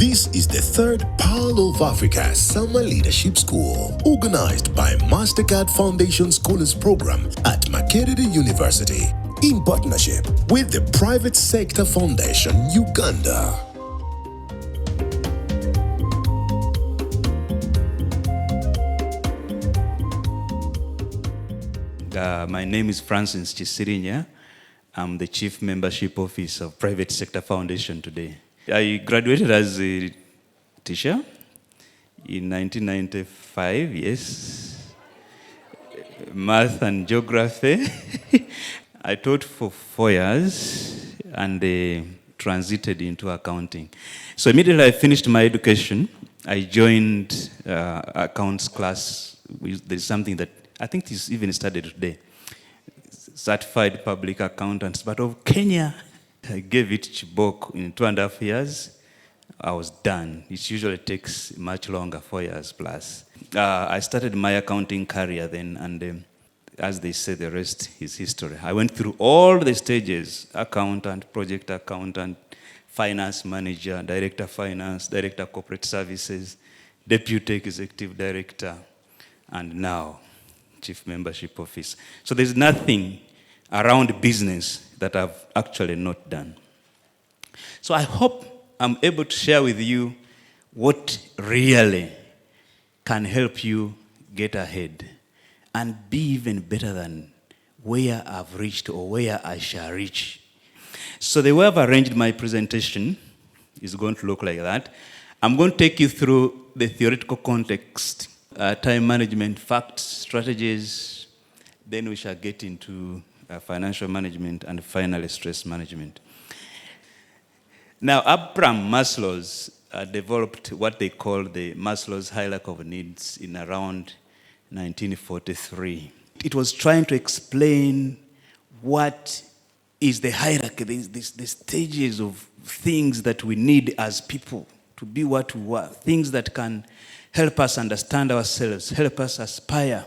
This is the third Pearl of Africa Summer Leadership School, organized by Mastercard Foundation Scholars Program at Makerere University, in partnership with the Private Sector Foundation, Uganda. My name is Francis Kisirinya. I'm the Chief Membership Officer of Private Sector Foundation today. I graduated as a teacher in 1995, yes. Math and geography. I taught for 4 years and transited into accounting. So immediately I finished my education, I joined accounts class. There's something that I think is even studied today. Certified Public Accountants, but of Kenya. I gave it Chibok in 2.5 years. I was done. It usually takes much longer, 4 years plus. I started my accounting career then, and as they say, the rest is history. I went through all the stages: accountant, project accountant, finance manager, director finance, director corporate services, deputy executive director, and now Chief Membership Office. So there's nothing around business that I've actually not done. So I hope I'm able to share with you what really can help you get ahead and be even better than where I've reached or where I shall reach. So the way I've arranged my presentation is going to look like that. I'm going to take you through the theoretical context, time management, facts, strategies. Then we shall get into financial management, and finally stress management. Now, Abraham Maslow developed what they call the Maslows Hierarchy of Needs in around 1943. It was trying to explain what is the hierarchy, the stages of things that we need as people to be what we are, things that can help us understand ourselves, help us aspire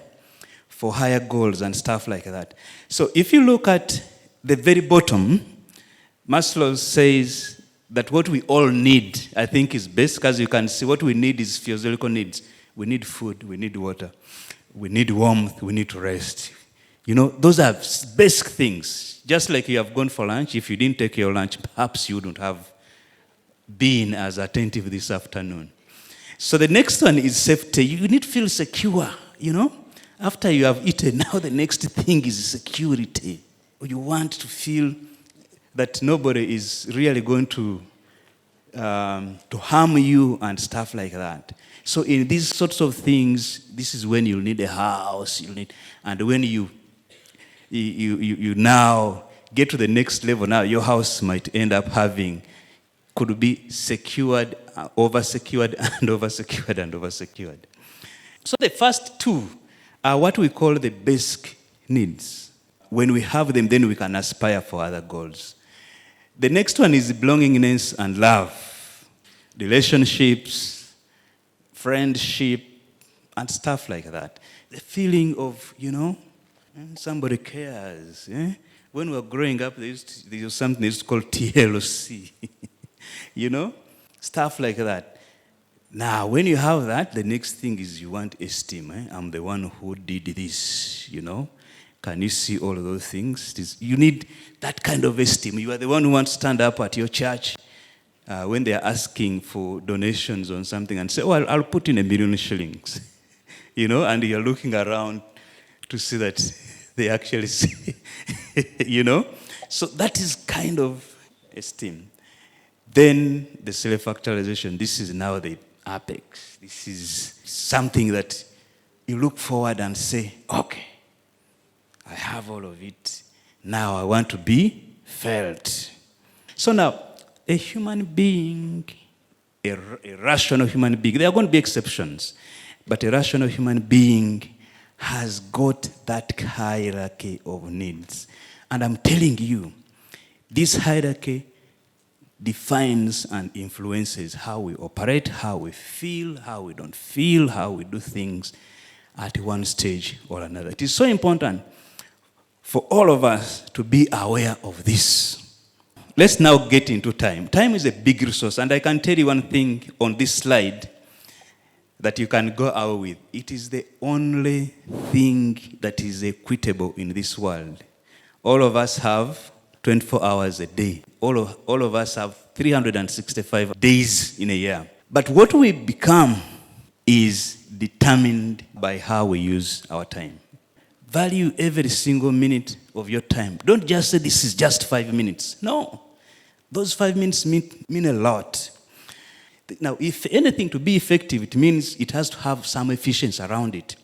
for higher goals and stuff like that. So if you look at the very bottom, Maslow says that what we all need, I think, is basic. As you can see, what we need is physiological needs. We need food, we need water, we need warmth, we need to rest. You know, those are basic things. Just like you have gone for lunch, if you didn't take your lunch, perhaps you wouldn't have been as attentive this afternoon. So the next one is safety. You need to feel secure, you know. After you have eaten, now the next thing is security. You want to feel that nobody is really going to harm you and stuff like that. So in these sorts of things, this is when you'll need a house, and when you now get to the next level, now your house might end up could be secured, over-secured, and over-secured, and over-secured. So the first two are what we call the basic needs. When we have them, then we can aspire for other goals. The next one is belongingness and love, relationships, friendship, and stuff like that. The feeling of, somebody cares. When we were growing up, there was something they used to call TLC. Stuff like that. Now, when you have that, the next thing is you want esteem. I'm the one who did this, Can you see all of those things? You need that kind of esteem. You are the one who wants to stand up at your church when they are asking for donations on something and say, I'll put in 1 million shillings. And you're looking around to see that they actually see, So that is kind of esteem. Then the self-actualization. This is now the apex. This is something that you look forward and say, okay, I have all of it. Now I want to be felt. So now, a human being, a rational human being, there are going to be exceptions, but a rational human being has got that hierarchy of needs. And I'm telling you, this hierarchy defines and influences how we operate, how we feel, how we don't feel, how we do things at one stage or another. It is so important for all of us to be aware of this. Let's now get into time. Time is a big resource, and I can tell you one thing on this slide that you can go out with. It is the only thing that is equitable in this world. All of us have 24 hours a day. All of us have 365 days in a year. But what we become is determined by how we use our time. Value every single minute of your time. Don't just say this is just 5 minutes. No. Those 5 minutes mean a lot. Now, if anything to be effective, it means it has to have some efficiency around it.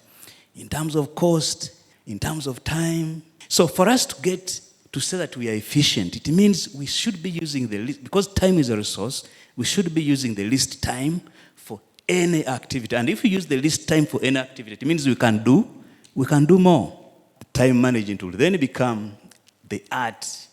In terms of cost, in terms of time. So for us to get to say that we are efficient, it means we should be using the least, because time is a resource, we should be using the least time for any activity. And if we use the least time for any activity, it means we can do more. Time management will then become the art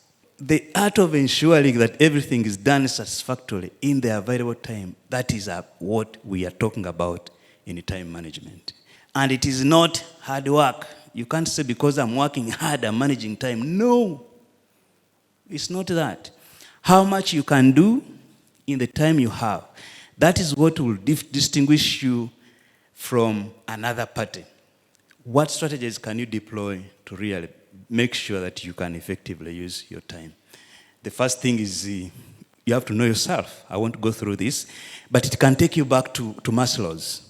of ensuring that everything is done satisfactorily in the available time. That is what we are talking about in time management. And it is not hard work. You can't say because I'm working hard, I'm managing time. No, it's not that. How much you can do in the time you have, that is what will distinguish you from another party. What strategies can you deploy to really make sure that you can effectively use your time? The first thing is you have to know yourself. I won't go through this, but it can take you back to Maslow's.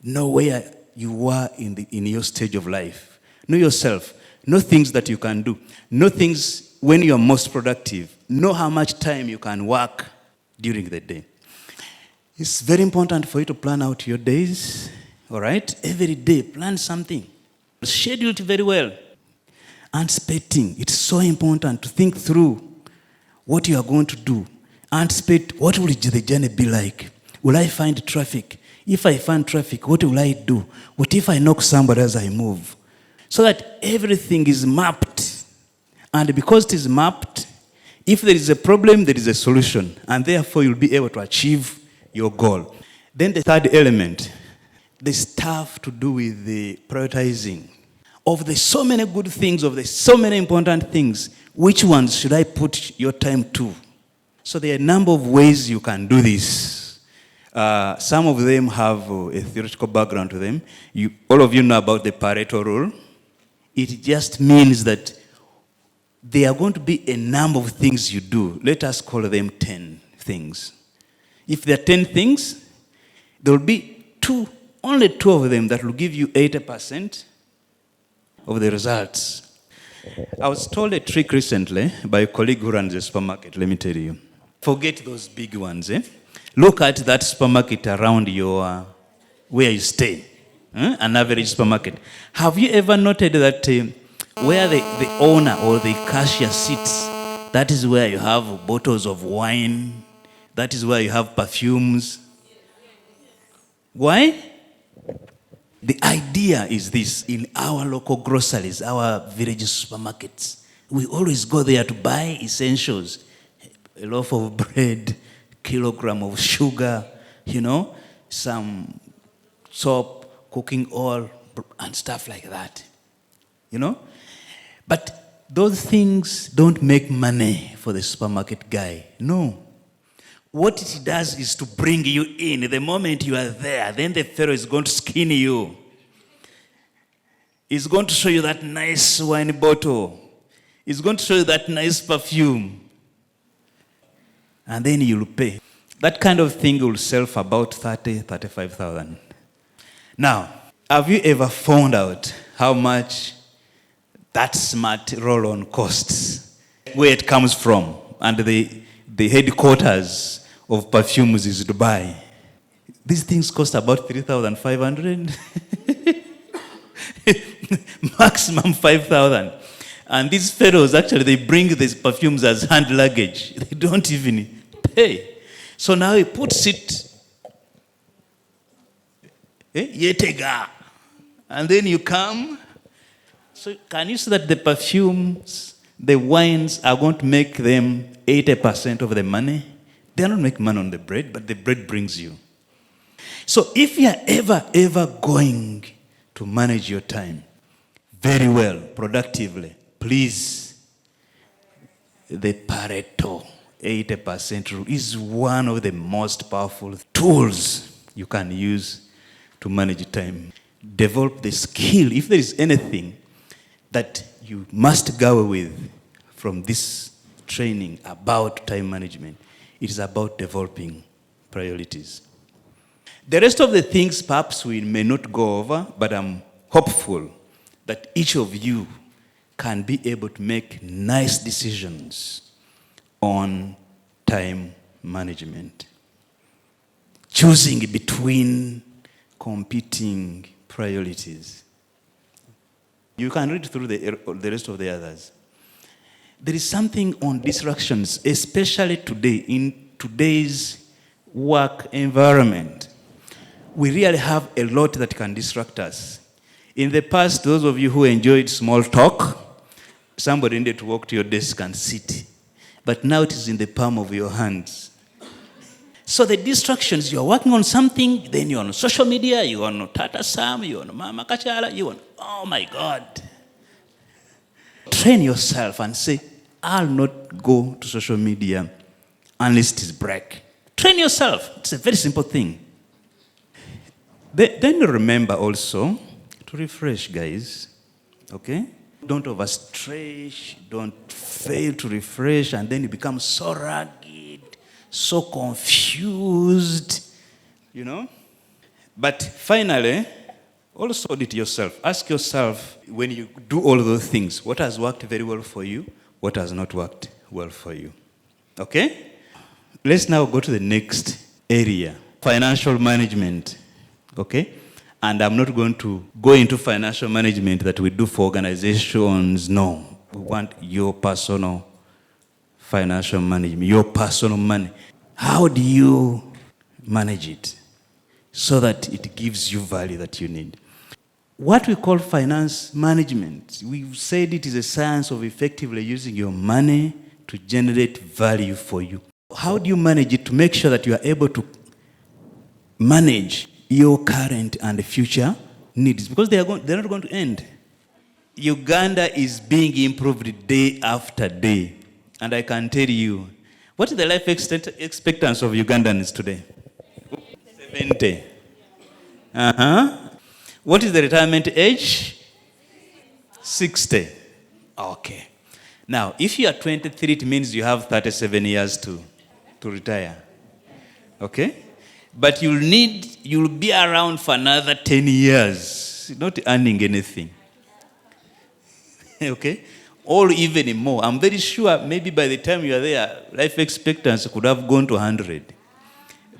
Know where you were in your stage of life. Know yourself. Know things that you can do. Know things when you are most productive. Know how much time you can work during the day. It's very important for you to plan out your days. All right? Every day, plan something. Schedule it very well. Anticipating. It's so important to think through what you are going to do. Anticipate, what will the journey be like? Will I find traffic? If I find traffic, what will I do? What if I knock somebody as I move? So that everything is mapped. And because it is mapped, if there is a problem, there is a solution. And therefore, you'll be able to achieve your goal. Then the third element, the stuff to do with the prioritizing. Of the so many good things, of the so many important things, which ones should I put your time to? So there are a number of ways you can do this. Some of them have a theoretical background to them. All of you know about the Pareto rule. It just means that there are going to be a number of things you do. Let us call them 10 things. If there are 10 things, there will be only two of them that will give you 80% of the results. I was told a trick recently by a colleague who runs a supermarket, let me tell you. Forget those big ones. Look at that supermarket around where you stay. An average supermarket. Have you ever noted that where the owner or the cashier sits, that is where you have bottles of wine, that is where you have perfumes? Why? The idea is this: in our local groceries, our village supermarkets, we always go there to buy essentials. A loaf of bread, kilogram of sugar, some soap, cooking oil, and stuff like that. But those things don't make money for the supermarket guy. No. What it does is to bring you in. The moment you are there, then the fellow is going to skin you. He's going to show you that nice wine bottle. He's going to show you that nice perfume. And then you'll pay. That kind of thing will sell for about 35,000. Now, have you ever found out how much that smart roll-on costs? Where it comes from? And the headquarters of perfumes is Dubai. These things cost about 3,500. Maximum 5,000. And these fellows, actually, they bring these perfumes as hand luggage. They don't even pay. So now he puts it, yetega. And then you come. So can you see that the perfumes, the wines are going to make them 80% of the money? They don't make money on the bread, but the bread brings you. So if you are ever going to manage your time very well, productively, please, the Pareto 80% rule is one of the most powerful tools you can use to manage time. Develop the skill. If there is anything that you must go with from this training about time management, it is about developing priorities. The rest of the things perhaps we may not go over, but I'm hopeful that each of you can be able to make nice decisions on time management. Choosing between competing priorities. You can read through the rest of the others. There is something on distractions, especially today, in today's work environment. We really have a lot that can distract us. In the past, those of you who enjoyed small talk, somebody needed to walk to your desk and sit. But now it is in the palm of your hands. So the distractions, you're working on something, then you're on social media, you're on Tata Sam, you're on Mama Kachala, you're on, oh my God. Train yourself and say, I'll not go to social media unless it is break. Train yourself. It's a very simple thing. Then remember also to refresh, guys. Okay? Don't overstretch. Don't fail to refresh, and then you become so rugged, so confused, you know? But finally, also audit yourself. Ask yourself, when you do all those things, what has worked very well for you? What has not worked well for you? Okay? Let's now go to the next area, financial management. Okay? And I'm not going to go into financial management that we do for organizations. No. We want your personal financial management, your personal money. How do you manage it so that it gives you value that you need? What we call finance management, we've said it is a science of effectively using your money to generate value for you. How do you manage it to make sure that you are able to manage your current and future needs? Because they're not going to end. Uganda is being improved day after day. And I can tell you, what is the life expectancy of Ugandans today? 70. What is the retirement age? 60. Okay. Now, if you are 23, it means you have 37 years to retire. Okay? But you'll be around for another 10 years, not earning anything. Okay? Or even more. I'm very sure maybe by the time you are there, life expectancy could have gone to 100.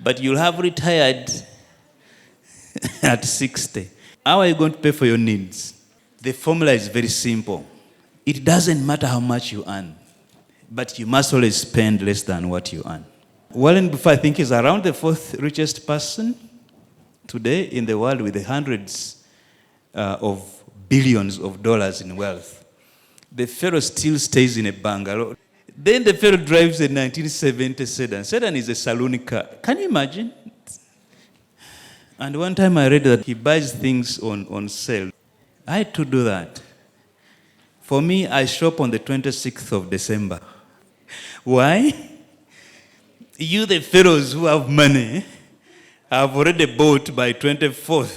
But you'll have retired at 60. How are you going to pay for your needs? The formula is very simple. It doesn't matter how much you earn, but you must always spend less than what you earn. Warren Buffett, I think, is around the fourth richest person today in the world with the hundreds of billions of dollars in wealth. The fellow still stays in a bungalow. Then the fellow drives a 1970 sedan. Sedan is a saloon car. Can you imagine? And one time I read that he buys things on sale. I had to do that. For me, I shop on the 26th of December. Why? You, the fellows who have money, have already bought by 24th.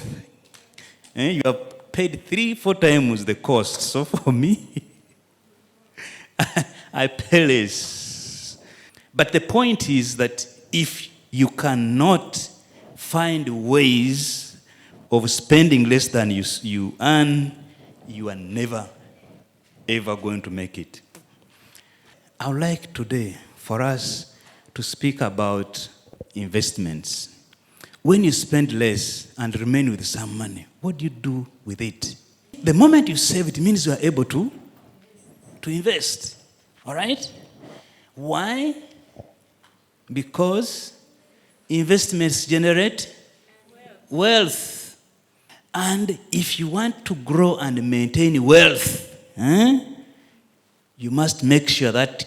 You have paid 3-4 times the cost. So for me, I pay less. But the point is that if you cannot find ways of spending less than you earn, you are never, ever going to make it. I would like today for us to speak about investments. When you spend less and remain with some money, what do you do with it? The moment you save, it means you are able to invest. All right? Why? Because investments generate wealth. And if you want to grow and maintain wealth, you must make sure that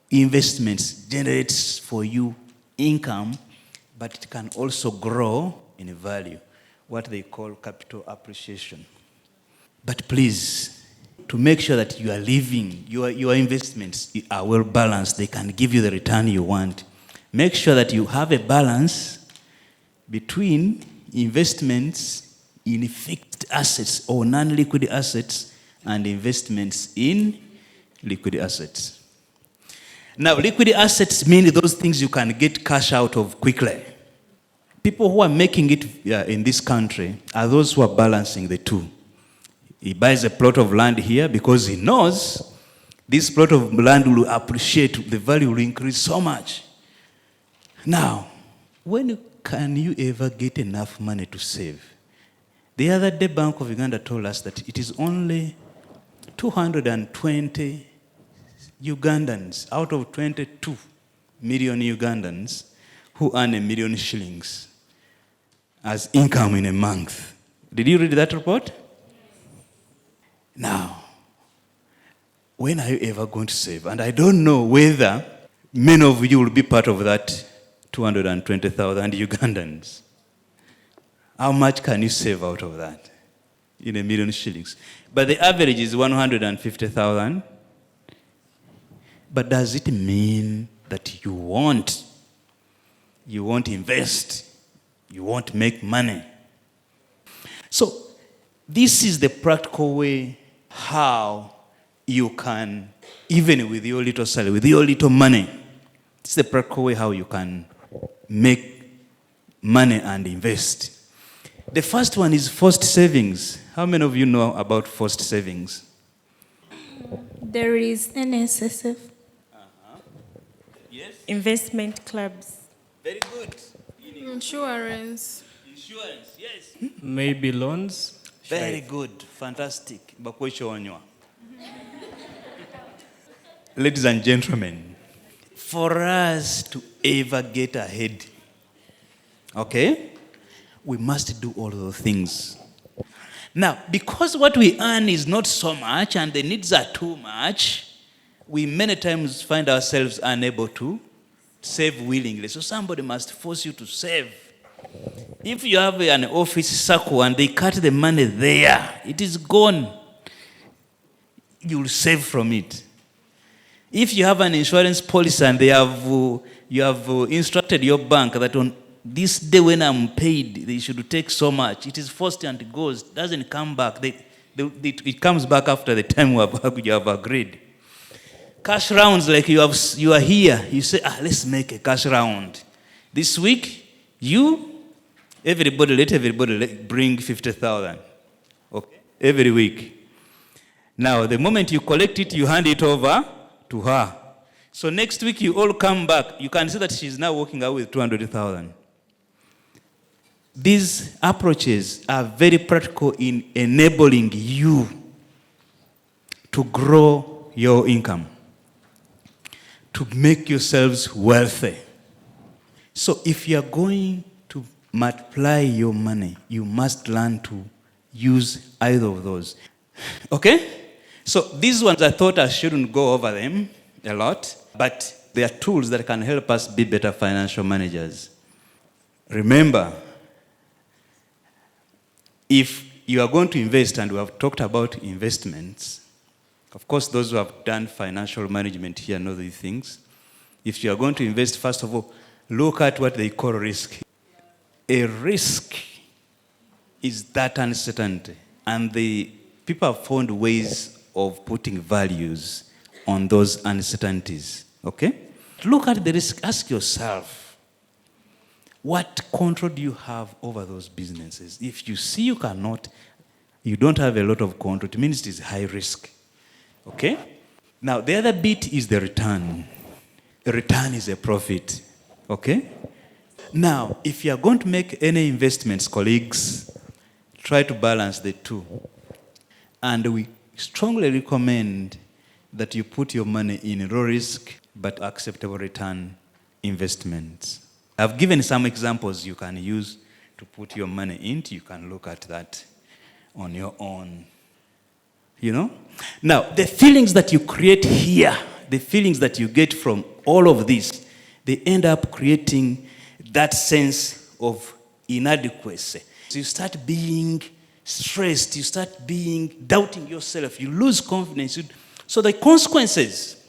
investments generates for you income, but it can also grow in value, what they call capital appreciation. But please, to make sure that you are living, your investments are well balanced, they can give you the return you want. Make sure that you have a balance between investments in fixed assets or non-liquid assets and investments in liquid assets. Now, liquid assets mean those things you can get cash out of quickly. People who are making it in this country are those who are balancing the two. He buys a plot of land here because he knows this plot of land will appreciate, the value will increase so much. Now, when can you ever get enough money to save? The other day, Bank of Uganda told us that it is only 220 Ugandans out of 22 million Ugandans who earn $1 million shillings as income in a month. Did you read that report? Now, when are you ever going to save? And I don't know whether many of you will be part of that 220,000 Ugandans. How much can you save out of that in $1 million shillings? But the average is 150,000. But does it mean that you won't invest, you won't make money? So this is the practical way how you can, even with your little salary, with your little money, it's the practical way how you can make money and invest. The first one is forced savings. How many of you know about forced savings? There is NSSF. Yes? Investment clubs. Very good. Insurance. Insurance, yes. Maybe loans. Very good. Fantastic. Ladies and gentlemen, for us to ever get ahead, okay, we must do all those things. Now, because what we earn is not so much and the needs are too much, we many times find ourselves unable to save willingly. So somebody must force you to save. If you have an office circle and they cut the money there, it is gone. You'll save from it. If you have an insurance policy and you have instructed your bank that on this day when I'm paid, they should take so much. It is forced and it goes, doesn't come back. It comes back after the time you have agreed. Cash rounds, like you are here, you say, let's make a cash round. This week, let everybody bring 50,000. Okay? Every week. Now, the moment you collect it, you hand it over to her. So next week, you all come back. You can see that she's now walking out with 200,000. These approaches are very practical in enabling you to grow your income, to make yourselves wealthy. So if you are going to multiply your money, you must learn to use either of those. Okay? So these ones I thought I shouldn't go over them a lot, but they are tools that can help us be better financial managers. Remember, if you are going to invest, and we have talked about investments, of course, those who have done financial management here know these things. If you are going to invest, first of all, look at what they call risk. A risk is that uncertainty. And the people have found ways of putting values on those uncertainties. Okay? Look at the risk. Ask yourself, what control do you have over those businesses? If you see you don't have a lot of control, it means it is high risk. Okay? Now, the other bit is the return. A return is a profit. Okay? Now, if you are going to make any investments, colleagues, try to balance the two. And we strongly recommend that you put your money in low risk but acceptable return investments. I've given some examples you can use to put your money into. You can look at that on your own. You know? Now, the feelings that you create here, the feelings that you get from all of this, they end up creating that sense of inadequacy. So you start being stressed, you start doubting yourself, you lose confidence. So the consequences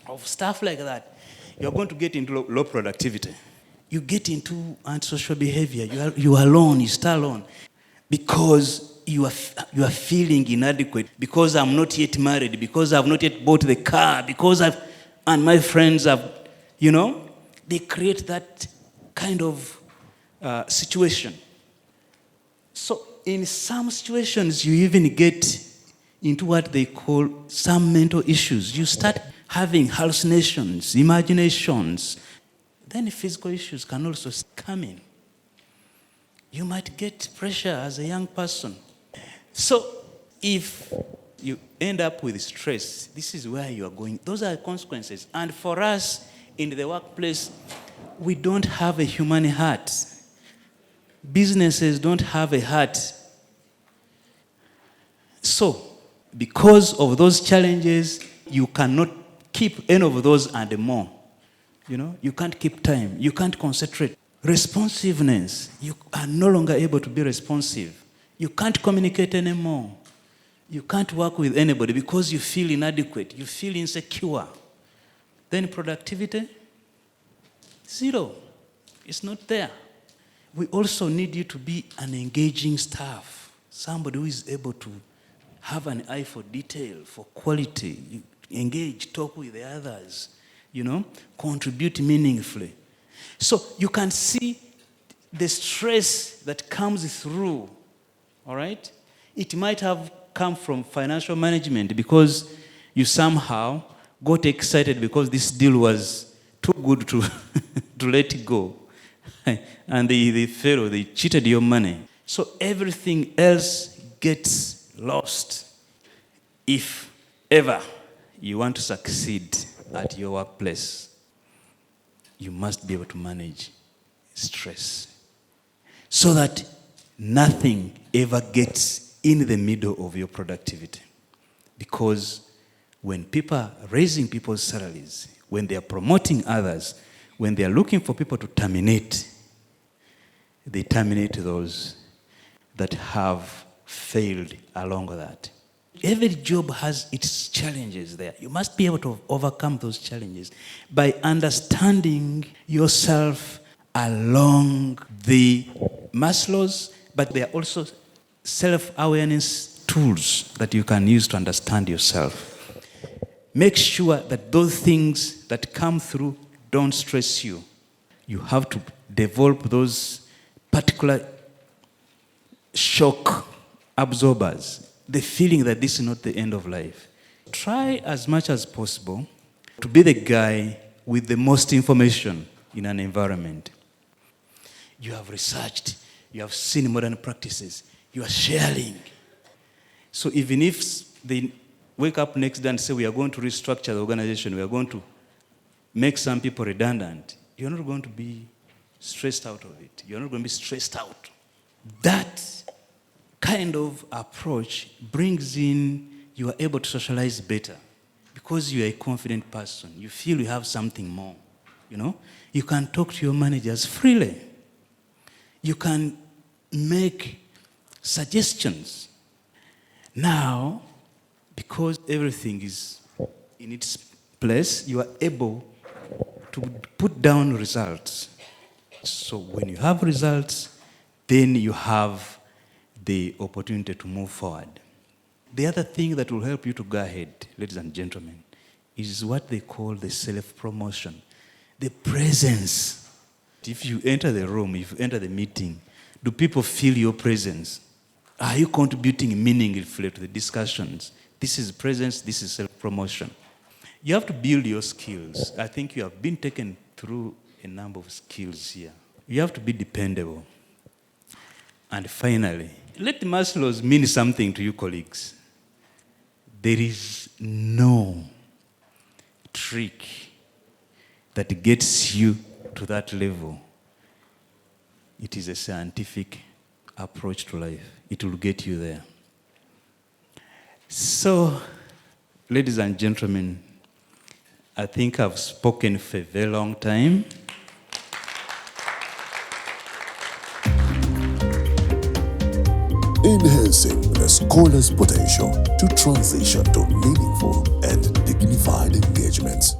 of stuff like that, you're going to get into low productivity. You get into antisocial behavior. You are alone, you stay alone. Because you are feeling inadequate, because I'm not yet married, because I've not yet bought the car, and my friends have, they create that kind of situation. So in some situations, you even get into what they call some mental issues. You start having hallucinations, imaginations. Then physical issues can also come in. You might get pressure as a young person. So if you end up with stress, this is where you are going. Those are the consequences. And for us in the workplace, we don't have a human heart. Businesses don't have a heart. So because of those challenges, you cannot keep any of those and more. You can't keep time. You can't concentrate. Responsiveness. You are no longer able to be responsive. You can't communicate anymore. You can't work with anybody because you feel inadequate. You feel insecure. Then productivity? Zero. It's not there. We also need you to be an engaging staff. Somebody who is able to have an eye for detail, for quality. You engage, talk with the others. Contribute meaningfully. So you can see the stress that comes through, all right? It might have come from financial management because you somehow got excited because this deal was too good to, to let go. And they failed, they cheated your money. So everything else gets lost. If ever you want to succeed at your workplace, you must be able to manage stress so that nothing ever gets in the middle of your productivity. Because when people are raising people's salaries, when they are promoting others, when they are looking for people to terminate, they terminate those that have failed along that. Every job has its challenges there. You must be able to overcome those challenges by understanding yourself along the Maslows, but there are also self-awareness tools that you can use to understand yourself. Make sure that those things that come through don't stress you. You have to develop those particular shock absorbers. The feeling that this is not the end of life. Try as much as possible to be the guy with the most information in an environment. You have researched, you have seen modern practices, you are sharing. So even if they wake up next day and say, we are going to restructure the organization, we are going to make some people redundant, you're not going to be stressed out of it. You're not going to be stressed out. That kind of approach brings in, you are able to socialize better because you are a confident person. You feel you have something more. You can talk to your managers freely. You can make suggestions. Now, because everything is in its place, you are able to put down results. So when you have results, then you have the opportunity to move forward. The other thing that will help you to go ahead, ladies and gentlemen, is what they call the self-promotion. The presence. If you enter the room, if you enter the meeting, do people feel your presence? Are you contributing meaningfully to the discussions? This is presence, this is self-promotion. You have to build your skills. I think you have been taken through a number of skills here. You have to be dependable. And finally, let the Maslows mean something to you, colleagues. There is no trick that gets you to that level. It is a scientific approach to life. It will get you there. So, ladies and gentlemen, I think I've spoken for a very long time. enhancing the scholar's potential to transition to meaningful and dignified engagements.